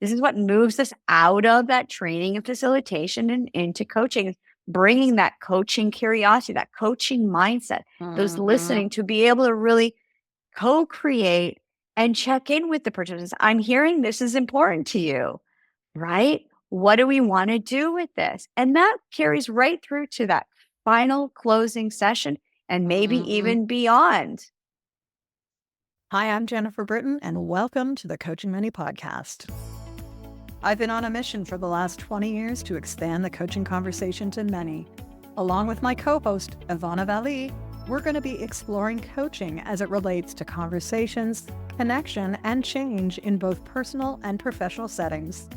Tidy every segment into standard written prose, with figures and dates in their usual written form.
This is what moves us out of that training and facilitation and into coaching, bringing that coaching curiosity, that coaching mindset, those listening to be able to really co-create and check in with the participants. I'm hearing this is important to you, right? What do we want to do with this? And that carries right through to that final closing session and maybe even beyond. Hi, I'm Jennifer Britton, and welcome to the Coaching Money Podcast. I've been on a mission for the last 20 years to expand the coaching conversation to many. Along with my co-host, Evana, we're going to be exploring coaching as it relates to conversations, connection, and change in both personal and professional settings.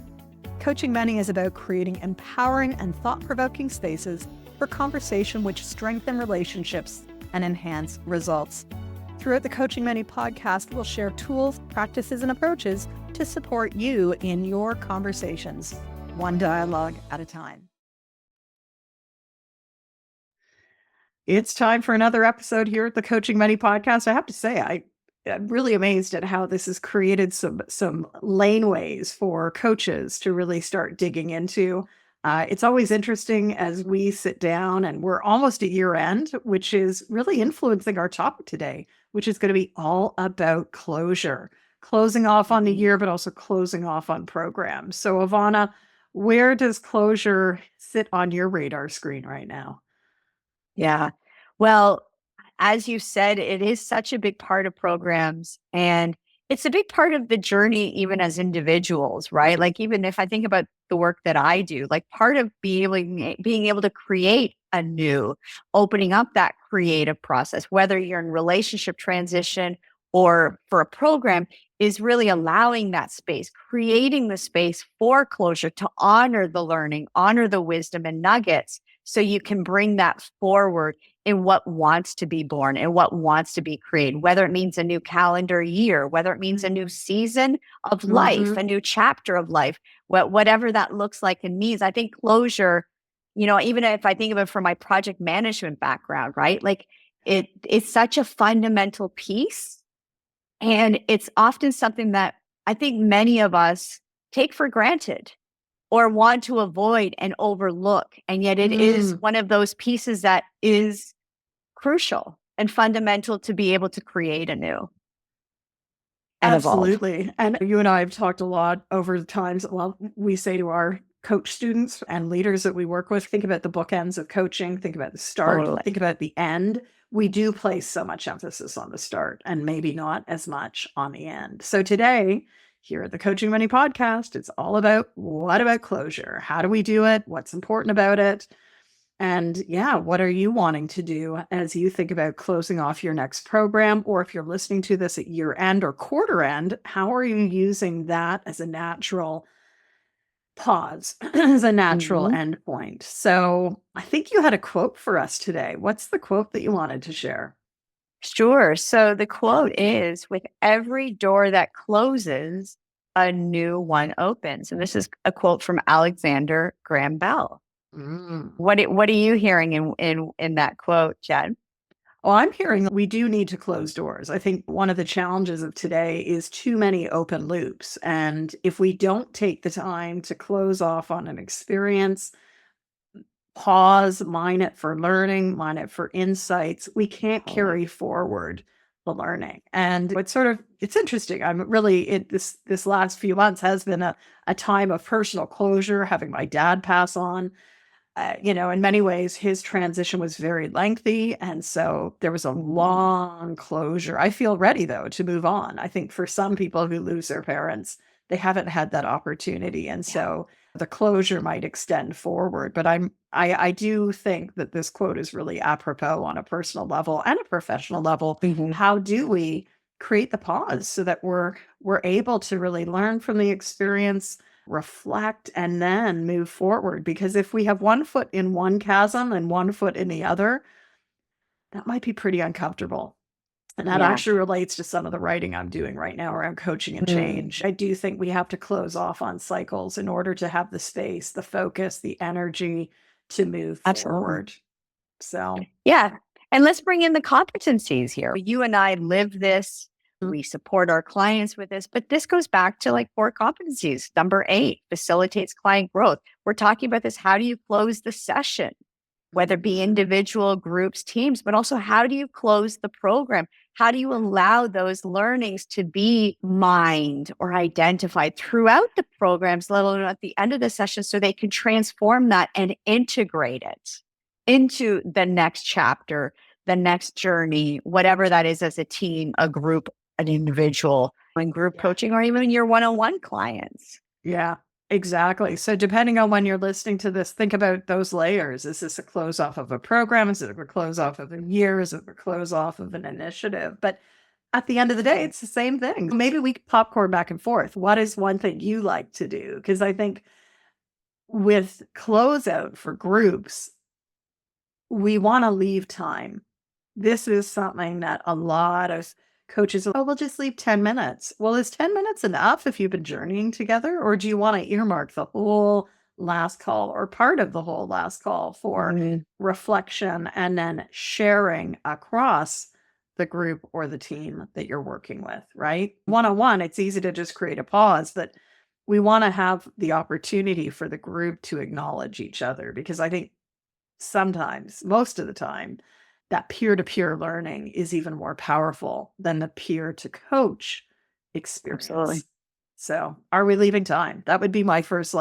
Coaching Money is about creating empowering and thought-provoking spaces for conversation which strengthen relationships and enhance results. Throughout the Coaching Money podcast, we'll share tools, practices, and approaches to support you in your conversations, one dialogue at a time. It's time for another episode here at the Coaching Money podcast. I have to say, I'm really amazed at how this has created some laneways for coaches to really start digging into. It's always interesting as we sit down, and we're almost at year end, which is really influencing our topic today, which is going to be all about closure, closing off on the year, but also closing off on programs. So Evana, where does closure sit on your radar screen right now? Yeah. Well, as you said, it is such a big part of programs, and it's a big part of the journey, even as individuals, right? Like, even if I think about the work that I do, like part of being able to create anew, opening up that creative process, whether you're in relationship transition or for a program, is really allowing that space, creating the space for closure to honor the learning, honor the wisdom and nuggets, so you can bring that forward in what wants to be born and what wants to be created, whether it means a new calendar year, whether it means a new season of life, a new chapter of life, whatever that looks like and means. I think closure, even if I think of it from my project management background, right? Like it's such a fundamental piece. And it's often something that I think many of us take for granted or want to avoid and overlook. And yet it is one of those pieces that is crucial and fundamental to be able to create anew and Absolutely. evolve. And you and I have talked a lot over the times. Well, we say to our coach students and leaders that we work with, think about the bookends of coaching, think about the start, think about the end. We do place so much emphasis on the start and maybe not as much on the end. So today, here at the Coaching Money podcast, it's all about what about closure? How do we do it? What's important about it? And yeah, what are you wanting to do as you think about closing off your next program? Or if you're listening to this at year end or quarter end, how are you using that as a natural pause, as a natural endpoint? So I think you had a quote for us today. What's the quote that you wanted to share? Sure. So the quote is, with every door that closes, a new one opens. And this is a quote from Alexander Graham Bell. What are you hearing in that quote, Jen? Well, I'm hearing that we do need to close doors. I think one of the challenges of today is too many open loops. And if we don't take the time to close off on an experience, pause, mine it for learning, mine it for insights, we can't carry forward the learning. And it's interesting. I'm really, this last few months has been a time of personal closure, having my dad pass on. In many ways, his transition was very lengthy. And so there was a long closure. I feel ready, though, to move on. I think for some people who lose their parents, they haven't had that opportunity. And so the closure might extend forward. But I do think that this quote is really apropos on a personal level and a professional level. How do we create the pause so that we're able to really learn from the experience, reflect, and then move forward? Because if we have one foot in one chasm and one foot in the other, that might be pretty uncomfortable. And that actually relates to some of the writing I'm doing right now around coaching and change. I do think we have to close off on cycles in order to have the space, the focus, the energy to move forward. So yeah. And let's bring in the competencies here. You and I live this. We support our clients with this, but this goes back to like core competencies. Number 8, facilitates client growth. We're talking about this. How do you close the session? Whether it be individual, groups, teams, but also how do you close the program? How do you allow those learnings to be mined or identified throughout the programs, let alone at the end of the session, so they can transform that and integrate it into the next chapter, the next journey, whatever that is as a team, a group, an individual, in group coaching, or even your one-on-one clients. Yeah, exactly. So depending on when you're listening to this, think about those layers. Is this a close off of a program? Is it a close off of a year? Is it a close off of an initiative? But at the end of the day, it's the same thing. Maybe we could popcorn back and forth. What is one thing you like to do? Because I think with closeout for groups, we want to leave time. This is something that a lot of coaches, oh, we'll just leave 10 minutes. Well, is 10 minutes enough if you've been journeying together? Or do you want to earmark the whole last call or part of the whole last call for reflection and then sharing across the group or the team that you're working with, right? One-on-one, it's easy to just create a pause, but we want to have the opportunity for the group to acknowledge each other, because I think sometimes, most of the time, that peer-to-peer learning is even more powerful than the peer-to-coach experience. Absolutely. So, are we leaving time? That would be my first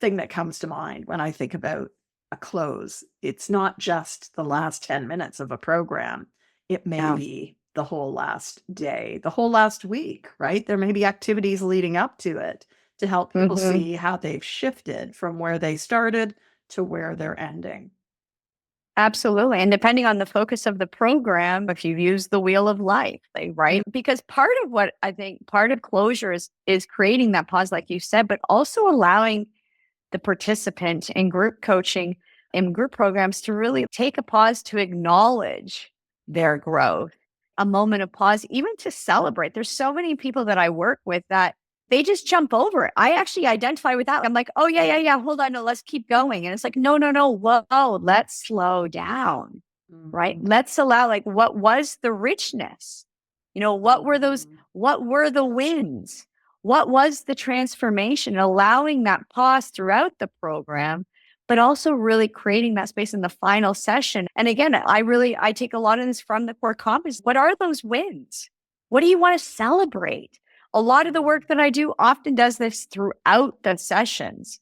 thing that comes to mind when I think about a close. It's not just the last 10 minutes of a program. It may be the whole last day, the whole last week, right? There may be activities leading up to it to help people see how they've shifted from where they started to where they're ending. Absolutely. And depending on the focus of the program, if you use the wheel of life, right? Because part of what I think part of closure is creating that pause, like you said, but also allowing the participant in group coaching, in group programs, to really take a pause to acknowledge their growth, a moment of pause, even to celebrate. There's so many people that I work with that they just jump over it. I actually identify with that. I'm like, oh, yeah. Hold on. No, let's keep going. And it's like, no. Whoa, let's slow down, right? Let's allow, like, what was the richness? What were the wins? What was the transformation? Allowing that pause throughout the program, but also really creating that space in the final session. And again, I take a lot of this from the core compass. What are those wins? What do you want to celebrate? A lot of the work that I do often does this throughout the sessions,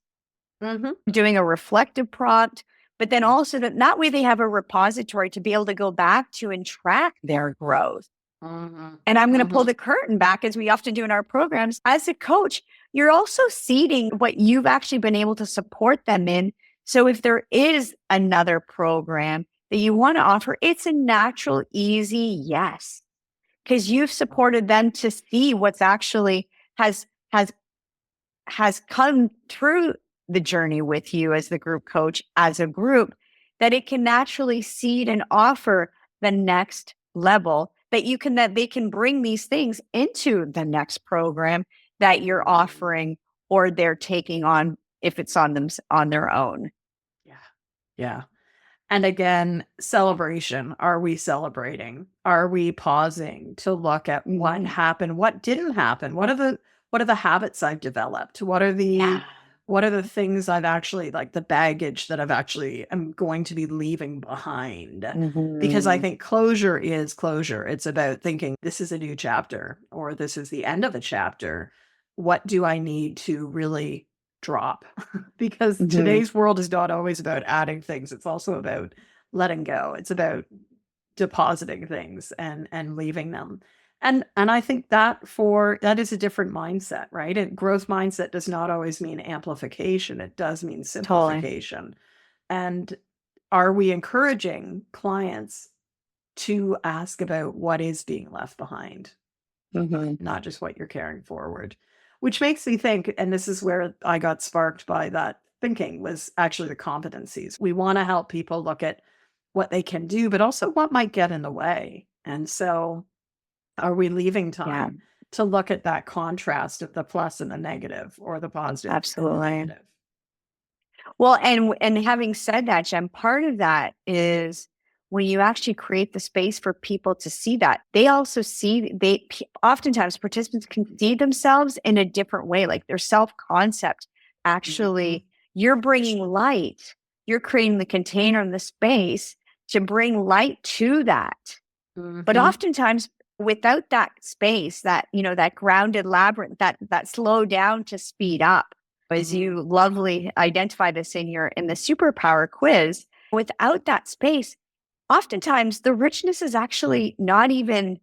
doing a reflective prompt, but then also that way they have a repository to be able to go back to and track their growth. And I'm going to pull the curtain back, as we often do in our programs. As a coach, you're also seeding what you've actually been able to support them in. So if there is another program that you want to offer, it's a natural, easy yes, because you've supported them to see what's actually has come through the journey with you as the group coach, as a group, that it can naturally seed and offer the next level, that they can bring these things into the next program that you're offering or they're taking on, if it's on their own. Yeah. And again, celebration. Are we celebrating? Are we pausing to look at what happened? What didn't happen? What are the habits I've developed? What are the things I've actually, like, the baggage that I'm going to be leaving behind? Because I think closure is closure. It's about thinking, this is a new chapter, or this is the end of a chapter. What do I need to really drop? Because today's world is not always about adding things. It's also about letting go. It's about depositing things and leaving them. And I think that is a different mindset, right? And growth mindset does not always mean amplification. It does mean simplification. And are we encouraging clients to ask about what is being left behind, not just what you're carrying forward? Which makes me think, and this is where I got sparked by that thinking, was actually the competencies. We want to help people look at what they can do, but also what might get in the way. And so, are we leaving time to look at that contrast of the plus and the negative, or the positive? Absolutely. Well, and having said that, Jen, part of that is when you actually create the space for people to see that, they also see, oftentimes participants can see themselves in a different way, like their self-concept. Actually, you're bringing light, you're creating the container and the space to bring light to that. But oftentimes without that space, that, that grounded labyrinth, that slow down to speed up, as you lovely identify this in the superpower quiz, without that space, oftentimes the richness is actually not even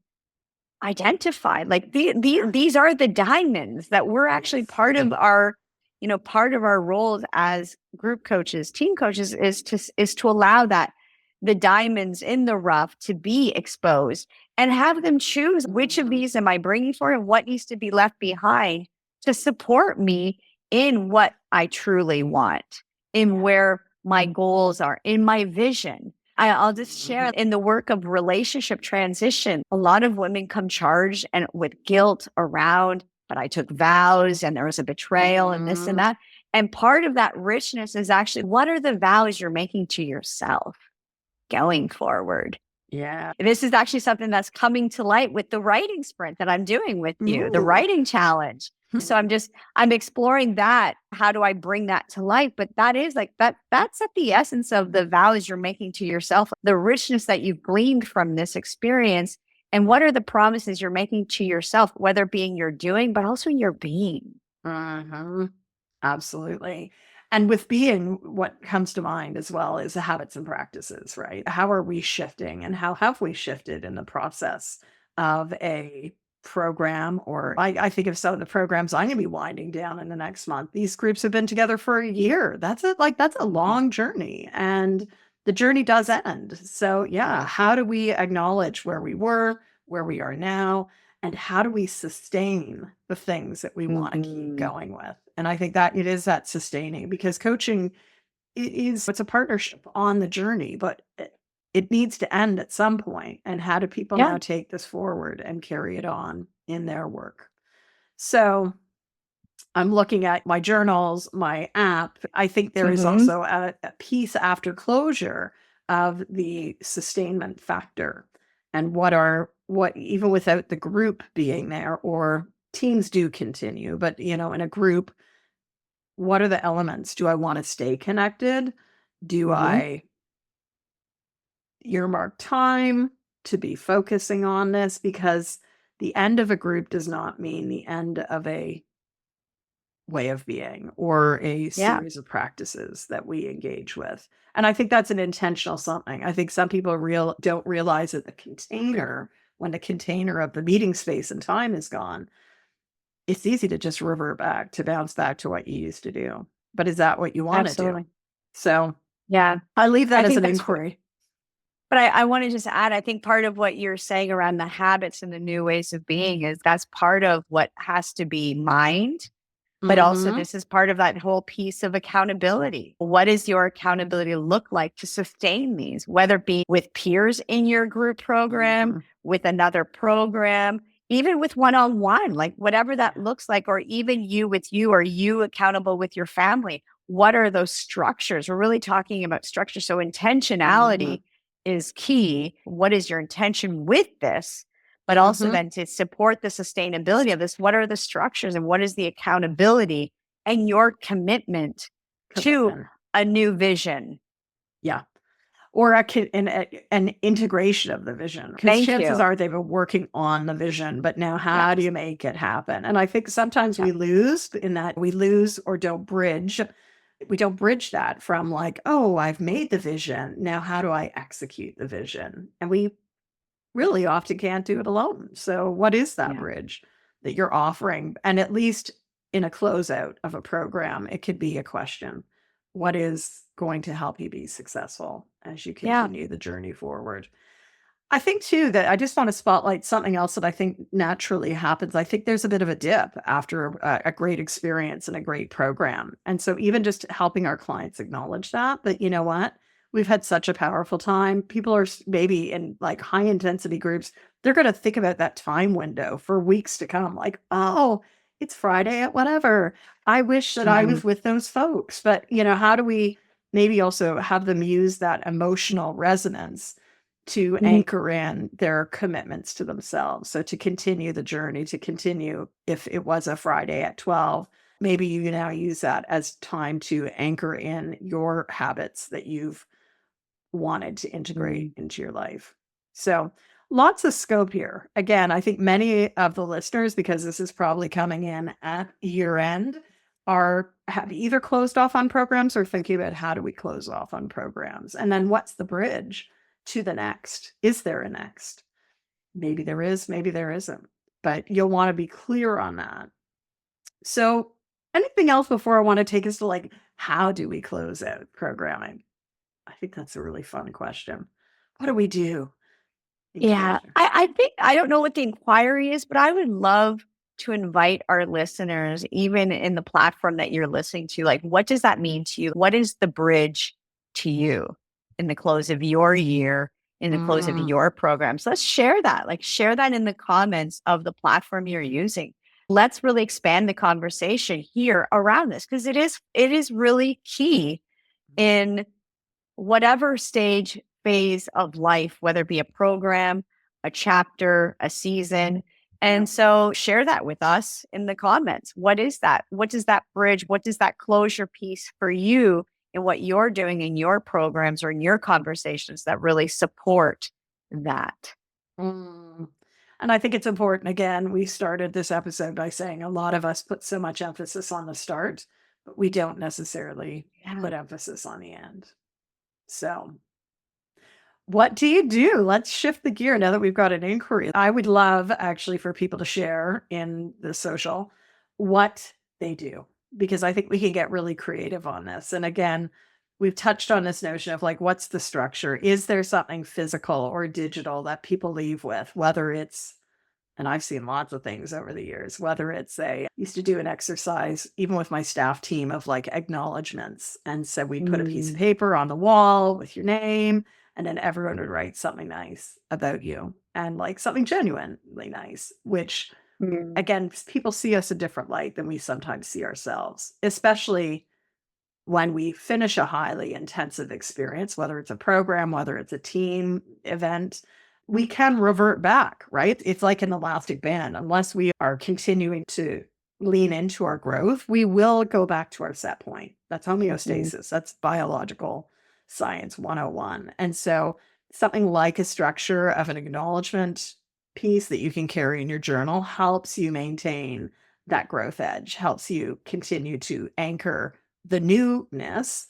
identified. Like these are the diamonds that we're actually part of our, part of our roles as group coaches, team coaches, is to allow that the diamonds in the rough to be exposed and have them choose which of these am I bringing forward and what needs to be left behind to support me in what I truly want, in where my goals are, in my vision. I'll just share in the work of relationship transition, a lot of women come charged and with guilt around, but I took vows and there was a betrayal and this and that. And part of that richness is actually, what are the vows you're making to yourself going forward? Yeah. This is actually something that's coming to light with the writing sprint that I'm doing with you, the writing challenge. So I'm exploring that. How do I bring that to life? But that is like that's at the essence of the vows you're making to yourself, the richness that you've gleaned from this experience. And what are the promises you're making to yourself, whether being your doing, but also your being? Absolutely. And with being, what comes to mind as well is the habits and practices, right? How are we shifting and how have we shifted in the process of a program? Or I think of some of the programs I'm going to be winding down in the next month. These groups have been together for a year. That's a long journey, and the journey does end. So yeah, how do we acknowledge where we were, where we are now, and how do we sustain the things that we want to keep going with? And I think that it is that sustaining, because coaching it's a partnership on the journey, but it needs to end at some point. And how do people now take this forward and carry it on in their work? So I'm looking at my journals, my app. I think there is also a piece after closure of the sustainment factor, and what even without the group being there, or teams do continue, but in a group, what are the elements? Do I want to stay connected? Do I earmark time to be focusing on this? Because the end of a group does not mean the end of a way of being or a series of practices that we engage with. And I think that's an intentional something. I think some people don't realize that when the container of the meeting space and time is gone, it's easy to just revert back, to bounce back to what you used to do. But is that what you want to do? So I leave that as an inquiry. But I want to just add, I think part of what you're saying around the habits and the new ways of being is that's part of what has to be mined. But also this is part of that whole piece of accountability. What does your accountability look like to sustain these, whether it be with peers in your group program, with another program, even with one-on-one, like whatever that looks like, or even you with you, or you accountable with your family. What are those structures? We're really talking about structure. So intentionality is key. What is your intention with this? But also then to support the sustainability of this, what are the structures and what is the accountability and your commitment to a new vision? Yeah. Or an integration of the vision. Because chances are they've been working on the vision, but now how do you make it happen? And I think sometimes we lose in that we lose or don't bridge. We don't bridge that from like, oh, I've made the vision. Now how do I execute the vision? And we really often can't do it alone. So what is that bridge that you're offering? And at least in a closeout of a program, it could be a question. What is going to help you be successful as you continue the journey forward? I think too that I just want to spotlight something else that I think naturally happens. I think there's a bit of a dip after a great experience and a great program. And so even just helping our clients acknowledge that you know what? We've had such a powerful time. People are maybe in like high intensity groups. They're going to think about that time window for weeks to come. Like, oh, it's Friday at whatever. I wish that I was with those folks. But, how do we maybe also have them use that emotional resonance to Mhm. anchor in their commitments to themselves. So to continue the journey, to continue, if it was a Friday at 12, maybe you now use that as time to anchor in your habits that you've wanted to integrate Mm. into your life. So lots of scope here. Again, I think many of the listeners, because this is probably coming in at year end, are have either closed off on programs or thinking about how do we close off on programs? And then what's the bridge to the next? Is there a next? Maybe there is, maybe there isn't. But you'll want to be clear on that. So anything else before I want to take us to like, how do we close out programming? I think that's a really fun question. What do we do in Yeah, closure? I think I don't know what the inquiry is, but I would love to invite our listeners, even in the platform that you're listening to, like, what does that mean to you? What is the bridge to you in the close of your year, in the close of Mm, your programs? Let's share that. Like, share that in the comments of the platform you're using. Let's really expand the conversation here around this because it is really key in whatever stage phase of life, whether it be a program, a chapter, a season. yeah. And so share that with us in the comments. What is that? What does that bridge? What does that closure piece for you in what you're doing in your programs or in your conversations that really support that? Mm. And I think it's important. Again, we started this episode by saying a lot of us put so much emphasis on the start, but we don't necessarily Yeah. put emphasis on the end. So what do you do? Let's shift the gear now that we've got an inquiry. I would love actually for people to share in the social what they do, because I think we can get really creative on this. And again, we've touched on this notion of like, what's the structure? Is there something physical or digital that people leave with, whether it's, and I've seen lots of things over the years, whether it's used to do an exercise, even with my staff team, of like acknowledgements. And so we'd put a piece of Mm, paper on the wall with your name, and then everyone would write something nice about you and like something genuinely nice, which mm, again, people see us a different light than we sometimes see ourselves, especially when we finish a highly intensive experience, whether it's a program, whether it's a team event, we can revert back, right? It's like an elastic band. Unless we are continuing to lean into our growth, we will go back to our set point. That's mm, homeostasis. That's biological science 101. And so something like a structure of an acknowledgement piece that you can carry in your journal helps you maintain that growth edge, helps you continue to anchor the newness.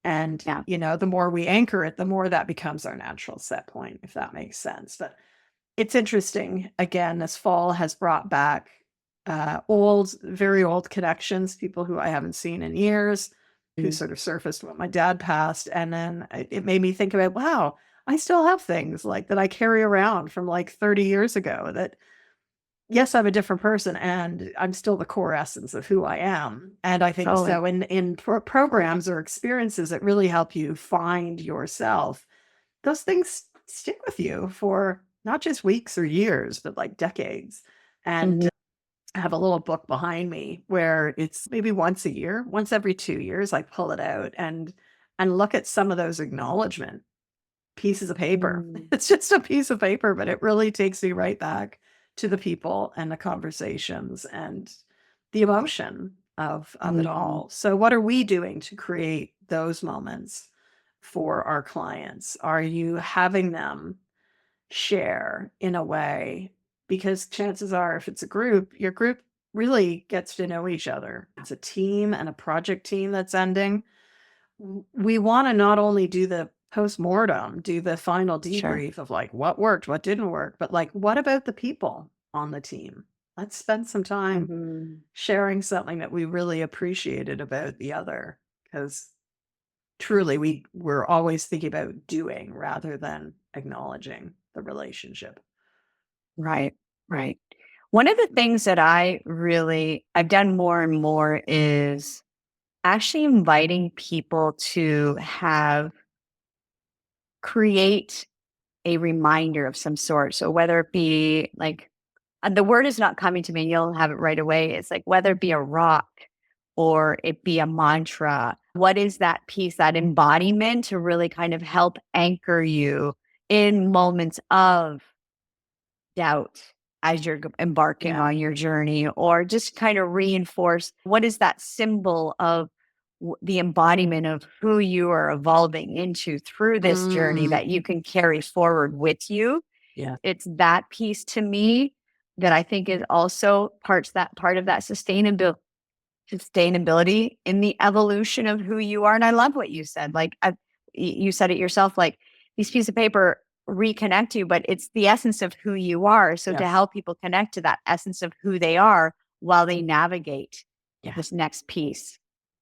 And, yeah. the more we anchor it, the more that becomes our natural set point, if that makes sense. But it's interesting. Again, this fall has brought back very old connections, people who I haven't seen in years, who Mm, sort of surfaced when my dad passed. And then it made me think about, wow, I still have things like that I carry around from like 30 years ago that yes, I'm a different person and I'm still the core essence of who I am. And I think totally. so in programs or experiences that really help you find yourself, those things stick with you for not just weeks or years, but like decades. And Mhm, I have a little book behind me where it's maybe once a year, once every 2 years, I pull it out and look at some of those acknowledgement pieces of paper. mm, It's just a piece of paper, but it really takes me right back to the people and the conversations and the emotion of it mm, all. So what are we doing to create those moments for our clients? Are you having them share in a way? Because chances are, if it's a group, your group really gets to know each other. It's a team and a project team that's ending. We want to not only do the post-mortem, do the final sure. debrief of like what worked, what didn't work, but like what about the people on the team? Let's spend some time Mhm. sharing something that we really appreciated about the other, because truly we're always thinking about doing rather than acknowledging the relationship. Right, right. One of the things that I've done more and more is actually inviting people to create a reminder of some sort. So whether it be like, the word is not coming to me, you'll have it right away. It's like whether it be a rock or it be a mantra, what is that piece, that embodiment to really kind of help anchor you in moments of doubt as you're embarking Yeah. on your journey, or just kind of reinforce what is that symbol of the embodiment of who you are evolving into through this journey Mm, that you can carry forward with you. yeah. It's that piece to me that I think is also part of that sustainability in the evolution of who you are. And I love what you said. Like you said it yourself, like these pieces of paper reconnect you, but it's the essence of who you are. So to Yes. help people connect to that essence of who they are while they navigate Yeah. this next piece.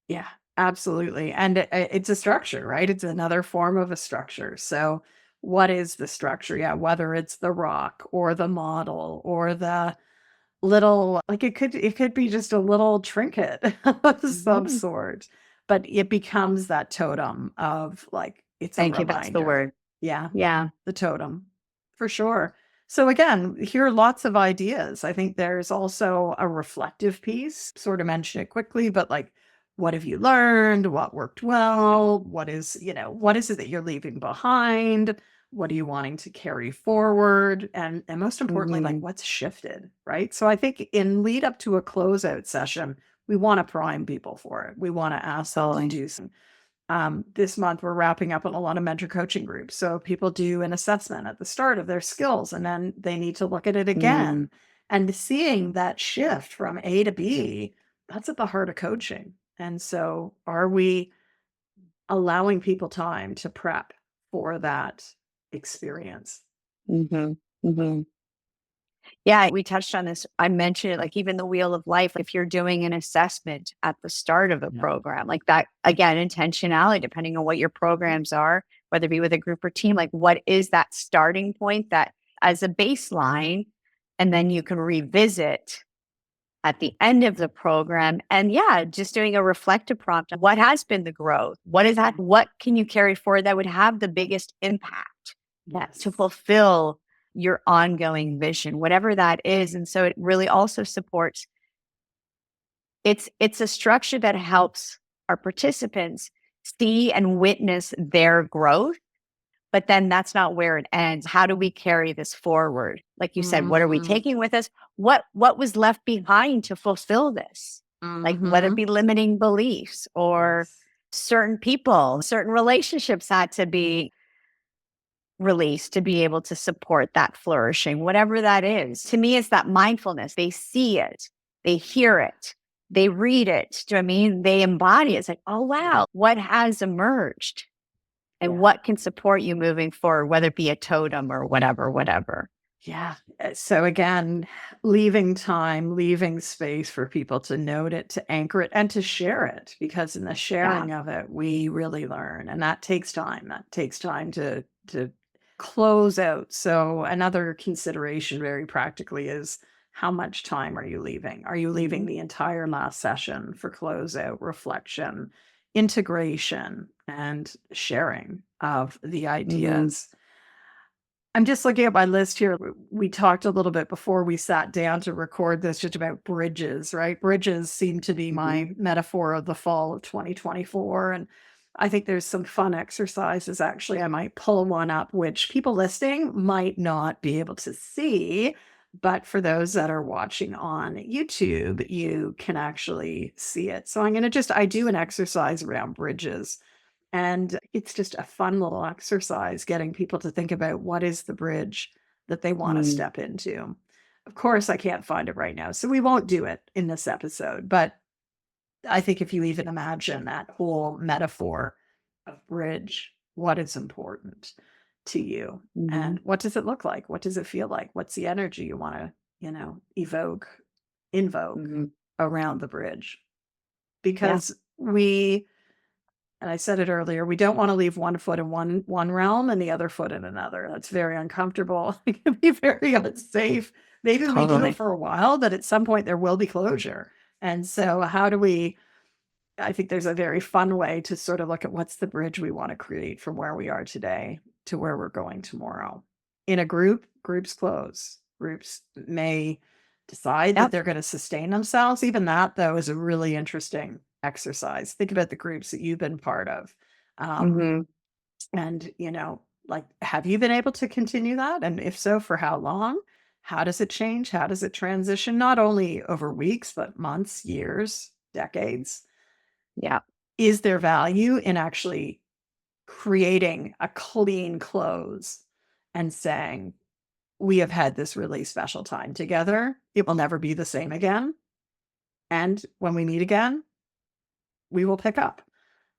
Yeah, absolutely. And it's a structure, right? It's another form of a structure. So, what is the structure? Yeah, whether it's the rock or the model or the little, like it could be just a little trinket of some Mhm. sort, but it becomes that totem of like it's a Thank you. That's the reminder. word. Yeah, Yeah. the totem, for sure. So again, here are lots of ideas. I think there's also a reflective piece, sort of mention it quickly, but like, what have you learned? What worked well? What is it that you're leaving behind? What are you wanting to carry forward? And most importantly, like Hmm. what's shifted, right? So I think in lead up to a closeout session, we want to prime people for it. We want to ask them to Absolutely. do some this month, we're wrapping up on a lot of mentor coaching groups. So people do an assessment at the start of their skills, and then they need to look at it Mm-hmm. again. And seeing that shift from A to B, that's at the heart of coaching. And so, are we allowing people time to prep for that experience? Mm-hmm. Mm-hmm. Yeah, we touched on this. I mentioned it, like even the wheel of life. If you're doing an assessment at the start of a Yeah. program, like that, again, intentionality, depending on what your programs are, whether it be with a group or team, like what is that starting point that as a baseline, and then you can revisit at the end of the program. And yeah, just doing a reflective prompt. What has been the growth? What is that? What can you carry forward that would have the biggest impact that to Yes. fulfill your ongoing vision, whatever that is? And so it really also supports it's a structure that helps our participants see and witness their growth, but then that's not where it ends. How do we carry this forward? Like you said, what are we Mm-hmm. taking with us? What was left behind to fulfill this? Like whether it Mm-hmm. be limiting beliefs or Yes. certain people, certain relationships had to be released to be able to support that flourishing, whatever that is. To me, it's that mindfulness. They see it, they hear it, they read it. Do you know what I mean? They embody it. It's like, oh wow, what has emerged? And Yeah. what can support you moving forward, whether it be a totem or whatever, whatever. Yeah. So again, leaving time, leaving space for people to note it, to anchor it, and to share it, because in the Yeah. sharing of it, we really learn, and that takes time. That takes time to close out. So another consideration, very practically, is how much time are you leaving? Are you leaving Mhm. the entire last session for closeout, reflection, integration, and sharing of the Mhm. ideas? I'm just looking at my list here. We talked a little bit before we sat down to record this just about bridges, right? Bridges seem to be Mhm. my metaphor of the fall of 2024. And I think there's some fun exercises. Actually, I might pull one up, which people listening might not be able to see. But for those that are watching on YouTube, you can actually see it. So I'm going to I do an exercise around bridges, and it's just a fun little exercise getting people to think about what is the bridge that they want to Mm. step into. Of course, I can't find it right now, so we won't do it in this episode. But I think if you even imagine that whole metaphor of bridge, what is important to you? And Mhm. what does it look like? What does it feel like? What's the energy you want to, evoke, invoke Mhm. around the bridge? Yeah. Because and I said it earlier, we don't want to leave one foot in one realm and the other foot in another. That's very uncomfortable. It can be very unsafe. Maybe we do it Totally. for a while, but at some point there will be closure. And so how do we I think there's a very fun way to sort of look at what's the bridge we want to create from where we are today to where we're going tomorrow. In a group, groups close. Groups may decide that Yep. they're going to sustain themselves. Even that, though, is a really interesting exercise. Think about the groups that you've been part of. Um, Mhm. and, Like, have you been able to continue that? And if so, for how long? How does it change? How does it transition? Not only over weeks, but months, years, decades. Yeah. Is there value in actually creating a clean close and saying, we have had this really special time together. It will never be the same again. And when we meet again, we will pick up.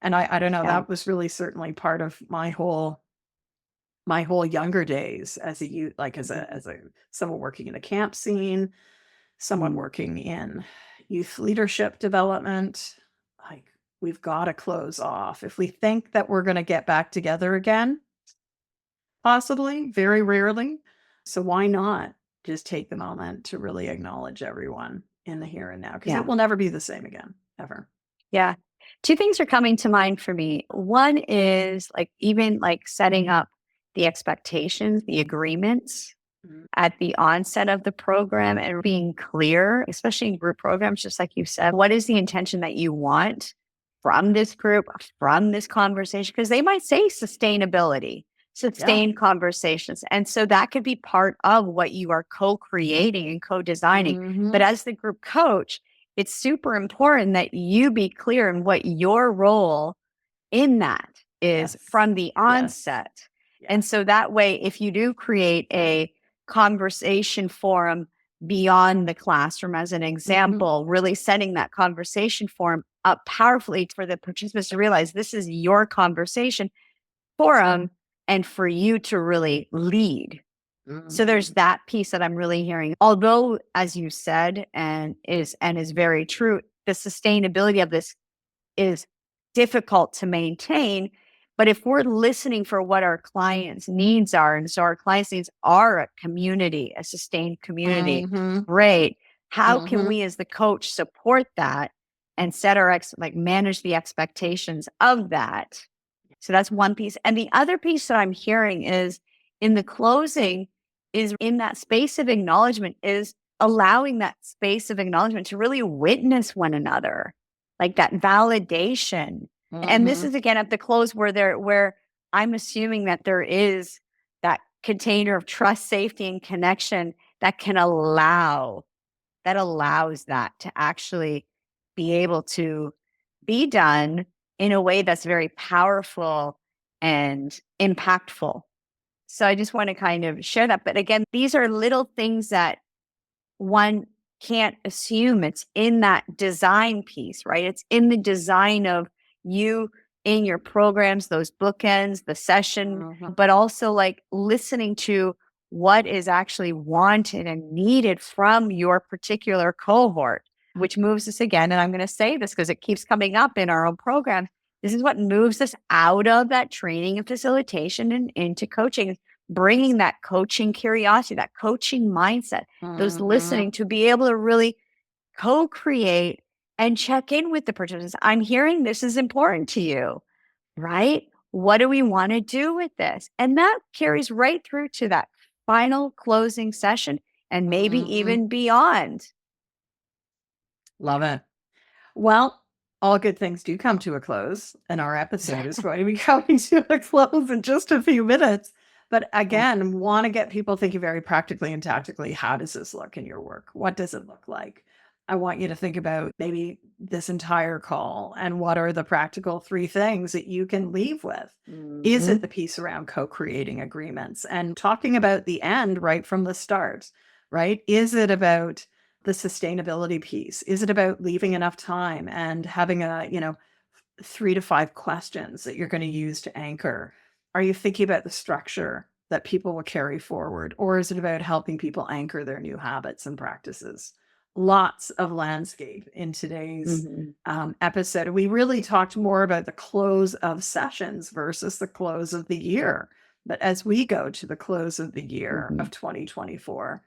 And I don't know, Yeah. that was really certainly part of my whole younger days as a youth, like as a someone working in the camp scene, someone working in youth leadership development. Like, we've got to close off. If we think that we're going to get back together again, possibly, very rarely. So why not just take the moment to really acknowledge everyone in the here and now? Because it Yeah. will never be the same again, ever. Yeah. Two things are coming to mind for me. One is like even like setting up the expectations, the agreements Mhm. at the onset of the program and being clear, especially in group programs, just like you said, what is the intention that you want from this group, from this conversation? Because they might say sustainability, Yeah. sustained conversations. And so that could be part of what you are co creating and co designing. But Mhm. as the group coach, it's super important that you be clear in what your role in that is Yes. from the Yes. onset. And Yes. so that way, if you do create a conversation forum beyond the classroom, as an Mhm. example, really setting that conversation forum up powerfully for the participants to realize this is your conversation forum and for you to really lead. So there's Mhm. that piece that I'm really hearing. Although, as you said, and is very true, the sustainability of this is difficult to maintain. But if we're listening for what our clients' needs are, and so our clients' needs are a community, a sustained community, Mhm. great. How can Mhm. we as the coach support that and set our like manage the expectations of that? So that's one piece. And the other piece that I'm hearing is in the closing, is in that space of acknowledgement, is allowing that space of acknowledgement to really witness one another, like that validation. And this Mhm. is again at the close where I'm assuming that there is that container of trust, safety, and connection that can allows that to actually be able to be done in a way that's very powerful and impactful. So I just want to kind of share that. But again, these are little things that one can't assume. It's in that design piece, right? It's in the design of you in your programs, those bookends, the session, Mhm. but also like listening to what is actually wanted and needed from your particular cohort, which moves us again. And I'm going to say this because it keeps coming up in our own program. This is what moves us out of that training and facilitation and into coaching, bringing that coaching curiosity, that coaching mindset, those Mhm. listening to be able to really co-create and check in with the participants. I'm hearing this is important to you, right? What do we want to do with this? And that carries right through to that final closing session and maybe Mhm. even beyond. Love it. Well, all good things do come to a close, and our episode is going to be coming to a close in just a few minutes. But Yeah. again, want to get people thinking very practically and tactically. How does this look in your work? What does it look like? I want you to think about maybe this entire call and what are the practical three things that you can leave with? Is it Mhm. the piece around co creating agreements and talking about the end right from the start, right? Is it about the sustainability piece? Is it about leaving enough time and having 3 to 5 questions that you're going to use to anchor? Are you thinking about the structure that people will carry forward? Or is it about helping people anchor their new habits and practices? Lots of landscape in today's Mhm. episode. We really talked more about the close of sessions versus the close of the year. But as we go to the close of the year Mhm. of 2024,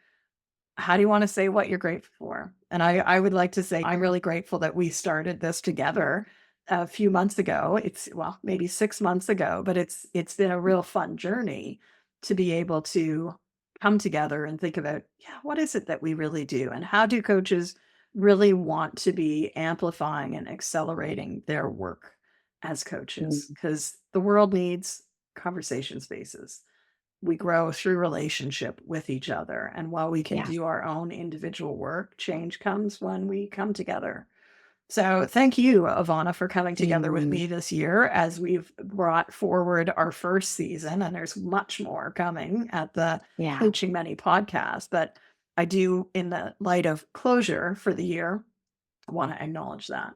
how do you wanna say what you're grateful for? And I would like to say I'm really grateful that we started this together a few months ago. It's well, maybe 6 months ago, but it's been a real fun journey to be able to come together and think about, yeah, what is it that we really do? And how do coaches really want to be amplifying and accelerating their work as coaches? Mhm. Because the world needs conversation spaces. We grow through relationship with each other. And while we can Yes. do our own individual work, change comes when we come together. So thank you, Ivana, for coming together with Mm, me this year as we've brought forward our first season. And there's much more coming at the yeah. Coaching Many podcast. But I do, in the light of closure for the year, want to acknowledge that.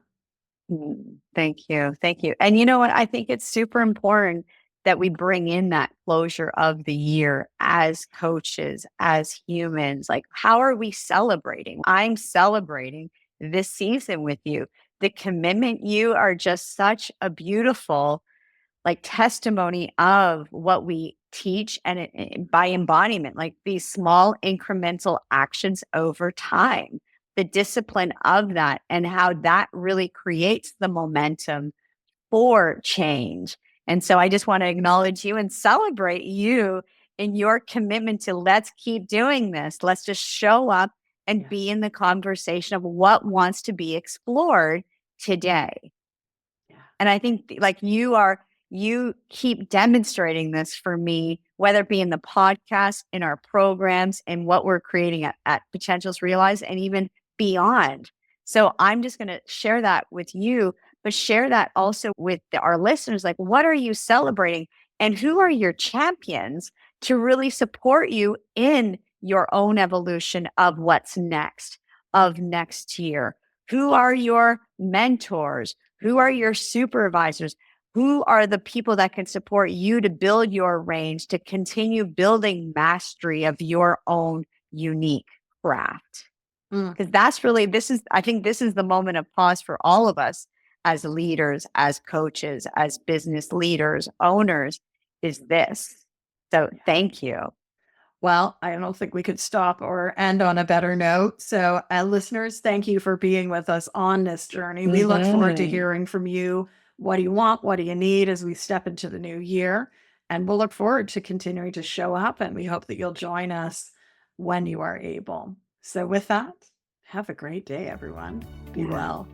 Thank you. Thank you. And you know what? I think it's super important that we bring in that closure of the year as coaches, as humans. Like, how are we celebrating? I'm celebrating this season with you. The commitment, you are just such a beautiful like testimony of what we teach and by embodiment, like these small incremental actions over time, the discipline of that and how that really creates the momentum for change. And so I just want to acknowledge you and celebrate you in your commitment to let's keep doing this. Let's just show up and be Yes. in the conversation of what wants to be explored today. Yeah. And I think like you keep demonstrating this for me, whether it be in the podcast, in our programs, and what we're creating at Potentials Realize, and even beyond. So I'm just going to share that with you, but share that also with our listeners. Like, what are you celebrating? And who are your champions to really support you in your own evolution of what's next, of next year? Who are your mentors? Who are your supervisors? Who are the people that can support you to build your range, to continue building mastery of your own unique craft? Mm, Because that's really, I think this is the moment of pause for all of us as leaders, as coaches, as business leaders, owners, is this. So yeah. thank you. Well, I don't think we could stop or end on a better note. So, listeners, thank you for being with us on this journey. We look forward to Mhm. hearing from you. What do you want? What do you need as we step into the new year? And we'll look forward to continuing to show up. And we hope that you'll join us when you are able. So, with that, have a great day, everyone. Be Yeah. well.